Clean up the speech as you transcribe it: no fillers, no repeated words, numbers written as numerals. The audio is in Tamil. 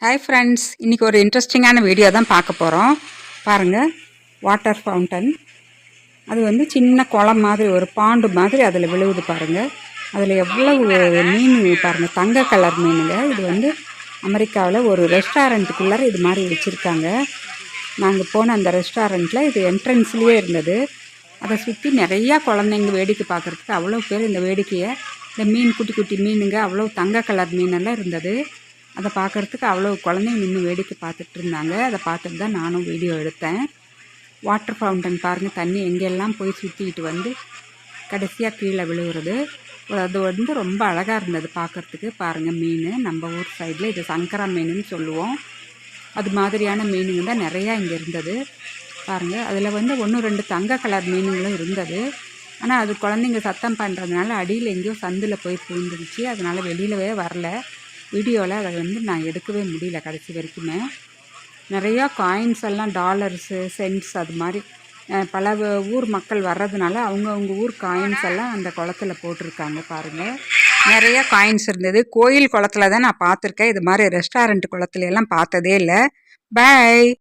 ஹாய் ஃப்ரெண்ட்ஸ், இன்றைக்கி ஒரு இன்ட்ரெஸ்டிங்கான வீடியோ தான் பார்க்க போகிறோம். பாருங்கள், வாட்டர் ஃபவுண்டன். அது வந்து சின்ன குளம் மாதிரி, ஒரு பாண்டு மாதிரி அதில் விழுவுது பாருங்கள். அதில் எவ்வளவு மீன் பாருங்கள், தங்க கலர் மீனுங்க. இது வந்து அமெரிக்காவில் ஒரு ரெஸ்டாரண்ட்டுக்குள்ளார இது மாதிரி வச்சுருக்காங்க. நாங்கள் போன அந்த ரெஸ்டாரண்ட்டில் இது என்ட்ரன்ஸ்லேயே இருந்தது. அதை சுற்றி நிறையா குழந்தைங்க வேடிக்கை பார்க்குறதுக்கு அவ்வளோ பேர் இந்த வேடிக்கையை, இந்த மீன் குட்டி குட்டி மீனுங்க, அவ்வளோ தங்க கலர் மீனெல்லாம் இருந்தது. அதை பார்க்குறதுக்கு அவ்வளோ குழந்தைங்க நின்று வேடிக்கை பார்த்துட்டு இருந்தாங்க. அதை பார்த்துட்டு தான் நானும் வீடியோ எடுத்தேன். வாட்டர் ஃபவுண்டன் பாருங்கள், தண்ணி எங்கெல்லாம் போய் சுற்றிக்கிட்டு வந்து கடைசியாக கீழே விழுவுறது. அது வந்து ரொம்ப அழகாக இருந்தது பார்க்குறதுக்கு. பாருங்கள், மீன் நம்ம ஊர் சைடில் இது சங்கரா மீனுன்னு சொல்லுவோம். அது மாதிரியான மீனுங்க தான் நிறையா இங்கே இருந்தது பாருங்கள். அதில் வந்து 1-2 தங்க கலர் மீனுங்களும் இருந்தது. ஆனால் அது குழந்தைங்க சத்தம் பண்ணுறதுனால அடியில் எங்கேயோ சந்தில் போய் பூந்துருச்சு. அதனால் வெளியிலவே வரல. வீடியோவில் அதை வந்து நான் எடுக்கவே முடியல கடைசி வரைக்குமே. நிறையா காயின்ஸ் எல்லாம், டாலர்ஸு, சென்ட்ஸ், அது மாதிரி பல ஊர் மக்கள் வர்றதுனால அவங்கவுங்க ஊர் காயின்ஸ் எல்லாம் அந்த குளத்துல போட்டிருக்காங்க பாருங்கள். நிறையா காயின்ஸ் இருந்தது. கோயில் குளத்துல தான் நான் பார்த்துருக்கேன். இது மாதிரி ரெஸ்டாரண்ட் குளத்துல எல்லாம் பார்த்ததே இல்லை. பாய்.